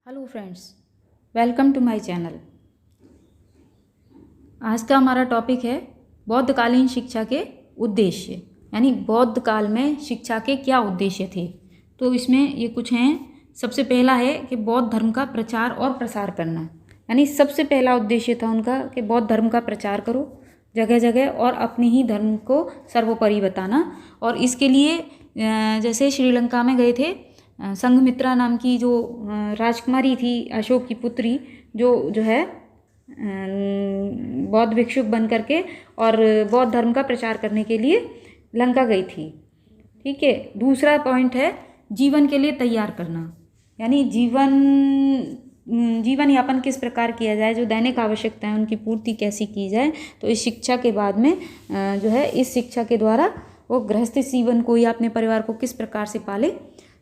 Hello friends, welcome to my channel. आज का हमारा टॉपिक है बौद्धकालीन शिक्षा के उद्देश्य, यानी बौद्ध काल में शिक्षा के क्या उद्देश्य थे। तो इसमें ये कुछ हैं। सबसे पहला है कि बौद्ध धर्म का प्रचार और प्रसार करना, यानी सबसे पहला उद्देश्य था उनका कि बौद्ध धर्म का प्रचार करो जगह जगह और अपने ही धर्म को सर्वोपरि बताना। और इसके लिए जैसे श्रीलंका में गए थे, संघमित्रा नाम की जो राजकुमारी थी, अशोक की पुत्री, जो है बौद्ध भिक्षुक बन करके और बौद्ध धर्म का प्रचार करने के लिए लंका गई थी। ठीक है। दूसरा पॉइंट है जीवन के लिए तैयार करना, यानी जीवन यापन किस प्रकार किया जाए, जो दैनिक आवश्यकताएं उनकी पूर्ति कैसी की जाए। तो इस शिक्षा के बाद में जो है इस शिक्षा के द्वारा वो गृहस्थ जीवन को या अपने परिवार को किस प्रकार से पाले,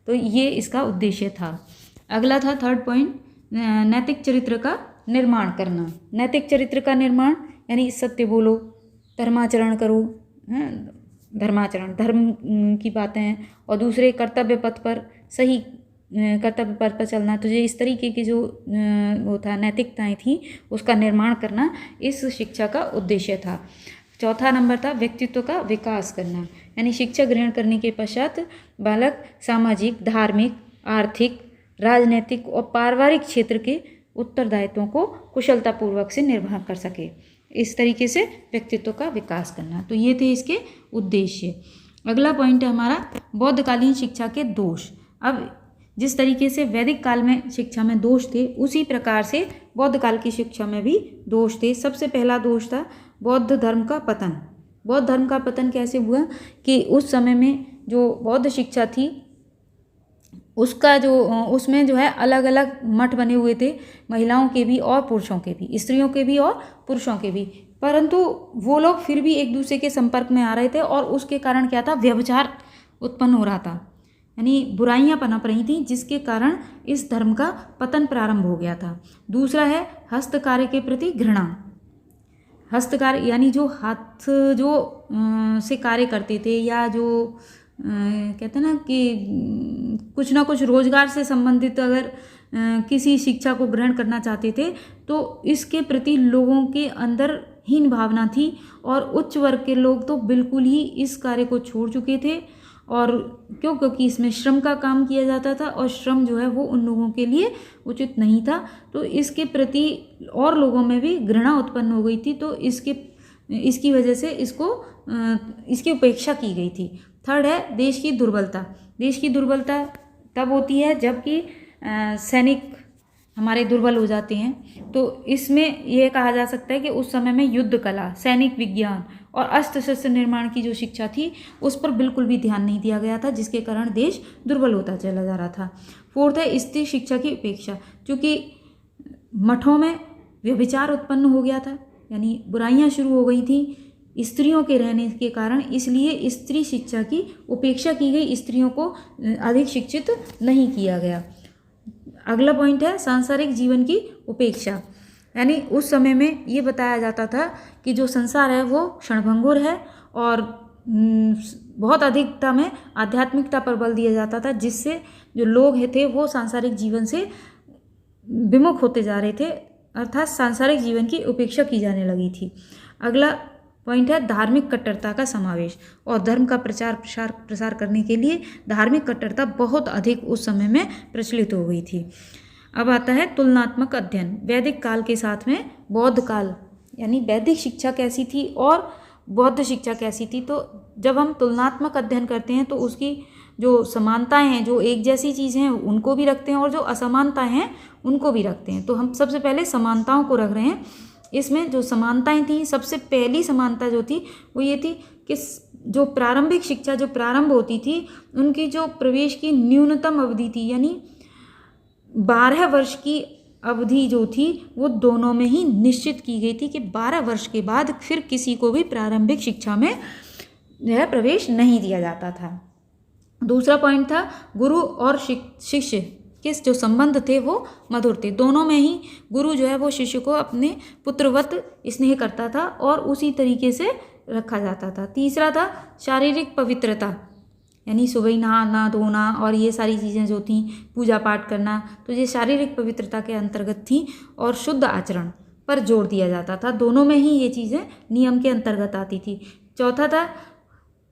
तो ये इसका उद्देश्य था। अगला था थर्ड पॉइंट, नैतिक चरित्र का निर्माण करना। नैतिक चरित्र का निर्माण यानी सत्य बोलो, धर्माचरण करो, धर्माचरण धर्म की बातें हैं, और दूसरे कर्तव्य पथ पर, सही कर्तव्य पथ पर चलना। तो ये इस तरीके की जो वो था नैतिकताएं थी, उसका निर्माण करना इस शिक्षा का उद्देश्य था। चौथा नंबर था व्यक्तित्व का विकास करना, यानी शिक्षा ग्रहण करने के पश्चात बालक सामाजिक, धार्मिक, आर्थिक, राजनीतिक और पारिवारिक क्षेत्र के उत्तरदायित्वों को कुशलतापूर्वक से निर्वाह कर सके। इस तरीके से व्यक्तित्व का विकास करना। तो ये थे इसके उद्देश्य। अगला पॉइंट है हमारा बौद्धकालीन शिक्षा के दोष। अब जिस तरीके से वैदिक काल में शिक्षा में दोष थे, उसी प्रकार से बौद्ध काल की शिक्षा में भी दोष थे। सबसे पहला दोष था बौद्ध धर्म का पतन। बौद्ध धर्म का पतन कैसे हुआ कि उस समय में जो बौद्ध शिक्षा थी उसका उसमें जो है अलग अलग मठ बने हुए थे, महिलाओं के भी और पुरुषों के भी, स्त्रियों के भी और पुरुषों के भी। परंतु वो लोग फिर भी एक दूसरे के संपर्क में आ रहे थे और उसके कारण क्या था, व्यभिचार उत्पन्न हो रहा था, यानी बुराइयां पनप रही थी, जिसके कारण इस धर्म का पतन प्रारंभ हो गया था। दूसरा है हस्तकार्य के प्रति घृणा। हस्तकार्य यानी जो हाथ से कार्य करते थे, या जो कहते हैं ना कि कुछ ना कुछ रोजगार से संबंधित अगर किसी शिक्षा को ग्रहण करना चाहते थे, तो इसके प्रति लोगों के अंदर हीन भावना थी। और उच्च वर्ग के लोग तो बिल्कुल ही इस कार्य को छोड़ चुके थे। और क्योंकि इसमें श्रम का काम किया जाता था, और श्रम जो है वो उन लोगों के लिए उचित नहीं था, तो इसके प्रति और लोगों में भी घृणा उत्पन्न हो गई थी। तो इसकी वजह से इसकी उपेक्षा की गई थी। थर्ड है देश की दुर्बलता। देश की दुर्बलता तब होती है जबकि सैनिक हमारे दुर्बल हो जाते हैं। तो इसमें यह कहा जा सकता है कि उस समय में युद्ध कला, सैनिक विज्ञान और अस्त्र शस्त्र निर्माण की जो शिक्षा थी, उस पर बिल्कुल भी ध्यान नहीं दिया गया था, जिसके कारण देश दुर्बल होता चला जा रहा था। फोर्थ है स्त्री शिक्षा की उपेक्षा। क्योंकि मठों में व्यभिचार उत्पन्न हो गया था, यानी बुराइयां शुरू हो गई थी स्त्रियों के रहने के कारण, इसलिए स्त्री शिक्षा की उपेक्षा की गई, स्त्रियों को अधिक शिक्षित नहीं किया गया। अगला पॉइंट है सांसारिक जीवन की उपेक्षा, यानी उस समय में ये बताया जाता था कि जो संसार है वो क्षणभंगुर है, और बहुत अधिकता में आध्यात्मिकता पर बल दिया जाता था, जिससे जो लोग थे वो सांसारिक जीवन से विमुख होते जा रहे थे, अर्थात सांसारिक जीवन की उपेक्षा की जाने लगी थी। अगला पॉइंट है धार्मिक कट्टरता का समावेश। और धर्म का प्रसार करने के लिए धार्मिक कट्टरता बहुत अधिक उस समय में प्रचलित हो गई थी। अब आता है तुलनात्मक अध्ययन। वैदिक काल के साथ में बौद्ध काल, यानी वैदिक शिक्षा कैसी थी और बौद्ध शिक्षा कैसी थी। तो जब हम तुलनात्मक अध्ययन करते हैं तो उसकी जो समानताएं हैं, जो एक जैसी चीज़ें हैं उनको भी रखते हैं, और जो असमानताएं हैं उनको भी रखते हैं। तो हम सबसे पहले समानताओं को रख रहे हैं। इसमें जो समानताएं थी, सबसे पहली समानता जो थी वो ये थी कि जो प्रारंभिक शिक्षा जो प्रारंभ होती थी, उनकी जो प्रवेश की न्यूनतम अवधि थी, यानी 12 वर्ष की अवधि जो थी वो दोनों में ही निश्चित की गई थी कि 12 वर्ष के बाद फिर किसी को भी प्रारंभिक शिक्षा में जो है प्रवेश नहीं दिया जाता था। दूसरा पॉइंट था गुरु और शिष्य के जो संबंध थे वो मधुर थे। दोनों में ही गुरु जो है वो शिष्य को अपने पुत्रवत स्नेह करता था और उसी तरीके से रखा जाता था। तीसरा था शारीरिक पवित्रता, यानी सुबह ही नहाना धोना और ये सारी चीज़ें जो थी, पूजा पाठ करना, तो ये शारीरिक पवित्रता के अंतर्गत थी और शुद्ध आचरण पर जोर दिया जाता था। दोनों में ही ये चीज़ें नियम के अंतर्गत आती थी। चौथा था,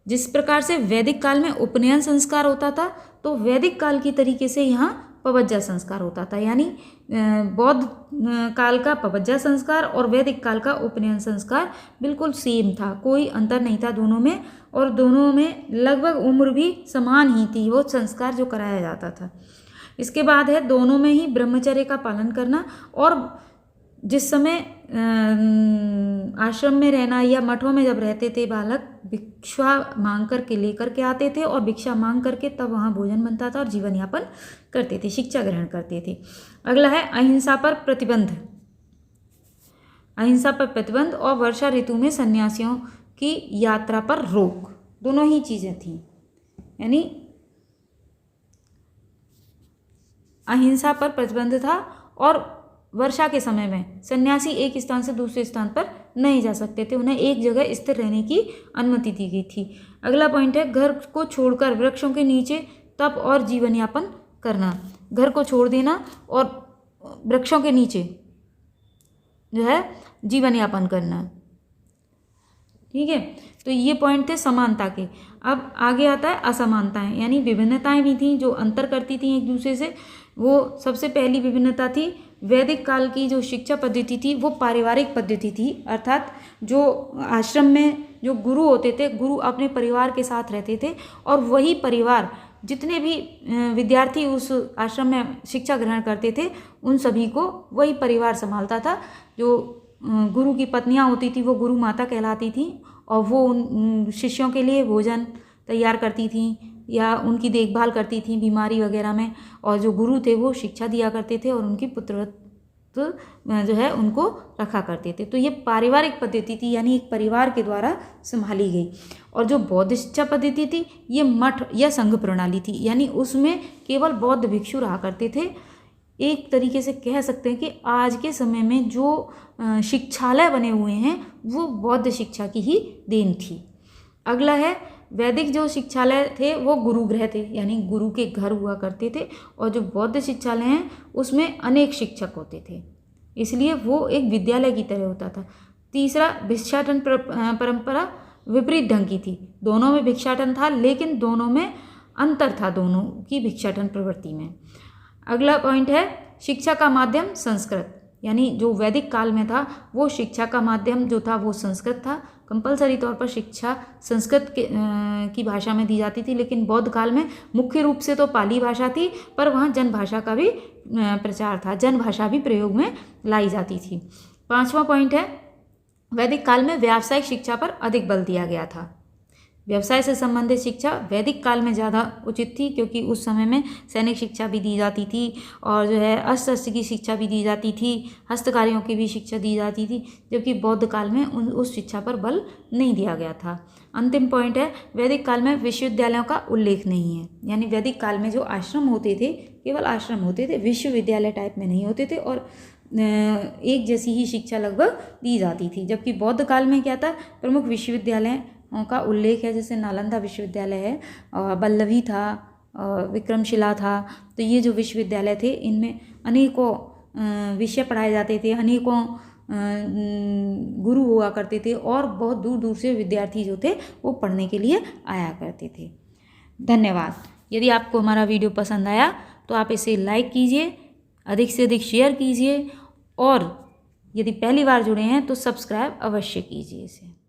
जिस प्रकार से वैदिक काल में उपनयन संस्कार होता था, तो वैदिक काल की तरीके से यहाँ पवज्जा संस्कार होता था। यानी बौद्ध काल का पवज्जा संस्कार और वैदिक काल का उपनयन संस्कार बिल्कुल सेम था, कोई अंतर नहीं था दोनों में, और दोनों में लगभग उम्र भी समान ही थी वो संस्कार जो कराया जाता था। इसके बाद है दोनों में ही ब्रह्मचर्य का पालन करना, और जिस समय आश्रम में रहना या मठों में जब रहते थे बालक, भिक्षा मांग करके लेकर के आते थे और भिक्षा मांग करके तब वहाँ भोजन बनता था और जीवन यापन करते थे, शिक्षा ग्रहण करते थे। अगला है अहिंसा पर प्रतिबंध। अहिंसा पर प्रतिबंध और वर्षा ऋतु में सन्यासियों की यात्रा पर रोक, दोनों ही चीज़ें थीं। यानी अहिंसा पर प्रतिबंध था और वर्षा के समय में सन्यासी एक स्थान से दूसरे स्थान पर नहीं जा सकते थे, उन्हें एक जगह स्थिर रहने की अनुमति दी गई थी। अगला पॉइंट है घर को छोड़कर वृक्षों के नीचे तप और जीवन यापन करना। घर को छोड़ देना और वृक्षों के नीचे जो है जीवन यापन करना। ठीक है, तो ये पॉइंट थे समानता के। अब आगे आता है असमानताएं, यानी विभिन्नताएं भी थी जो अंतर करती थी एक दूसरे से। वो सबसे पहली विभिन्नता थी, वैदिक काल की जो शिक्षा पद्धति थी वो पारिवारिक पद्धति थी, अर्थात जो आश्रम में जो गुरु होते थे, गुरु अपने परिवार के साथ रहते थे और वही परिवार जितने भी विद्यार्थी उस आश्रम में शिक्षा ग्रहण करते थे उन सभी को वही परिवार संभालता था। जो गुरु की पत्नियां होती थी वो गुरु माता कहलाती थी और वो उन शिष्यों के लिए भोजन तैयार करती थी या उनकी देखभाल करती थी बीमारी वगैरह में, और जो गुरु थे वो शिक्षा दिया करते थे और उनकी पुत्रवत्व जो है उनको रखा करते थे। तो ये पारिवारिक पद्धति थी, यानी एक परिवार के द्वारा संभाली गई। और जो बौद्ध शिक्षा पद्धति थी ये मठ या संघ प्रणाली थी, यानी उसमें केवल बौद्ध भिक्षु रहा करते थे। एक तरीके से कह सकते हैं कि आज के समय में जो शिक्षालय बने हुए हैं वो बौद्ध शिक्षा की ही देन थी। अगला है, वैदिक जो शिक्षालय थे वो गुरुगृह थे, यानी गुरु के घर हुआ करते थे, और जो बौद्ध शिक्षालय हैं उसमें अनेक शिक्षक होते थे, इसलिए वो एक विद्यालय की तरह होता था। तीसरा, भिक्षाटन परंपरा विपरीत ढंग की थी। दोनों में भिक्षाटन था लेकिन दोनों में अंतर था, दोनों की भिक्षाटन प्रवृत्ति में। अगला पॉइंट है शिक्षा का माध्यम संस्कृत, यानी जो वैदिक काल में था वो शिक्षा का माध्यम जो था वो संस्कृत था। कंपलसरी तौर पर शिक्षा संस्कृत की भाषा में दी जाती थी, लेकिन बौद्ध काल में मुख्य रूप से तो पाली भाषा थी, पर वहाँ जन भाषा का भी प्रचार था, जन भाषा भी प्रयोग में लाई जाती थी। पांचवा पॉइंट है, वैदिक काल में व्यावसायिक शिक्षा पर अधिक बल दिया गया था। व्यवसाय से संबंधित शिक्षा वैदिक काल में ज़्यादा उचित थी, क्योंकि उस समय में सैनिक शिक्षा भी दी जाती थी और जो है अस्त्र शस्त्र की शिक्षा भी दी जाती थी, हस्तकार्यों की भी शिक्षा दी जाती थी, जबकि बौद्ध काल में उस शिक्षा पर बल नहीं दिया गया था। अंतिम पॉइंट है, वैदिक काल में विश्वविद्यालयों का उल्लेख नहीं है, यानी वैदिक काल में जो आश्रम होते थे केवल आश्रम होते थे, विश्वविद्यालय टाइप में नहीं होते थे और एक जैसी ही शिक्षा लगभग दी जाती थी। जबकि बौद्ध काल में क्या था, प्रमुख विश्वविद्यालय का उल्लेख है, जैसे नालंदा विश्वविद्यालय है, और वल्लभी था, और विक्रमशिला था। तो ये जो विश्वविद्यालय थे इनमें अनेकों विषय पढ़ाए जाते थे, अनेकों गुरु हुआ करते थे और बहुत दूर दूर से विद्यार्थी जो थे वो पढ़ने के लिए आया करते थे। धन्यवाद। यदि आपको हमारा वीडियो पसंद आया तो आप इसे लाइक कीजिए, अधिक से अधिक शेयर कीजिए, और यदि पहली बार जुड़े हैं तो सब्सक्राइब अवश्य कीजिए इसे।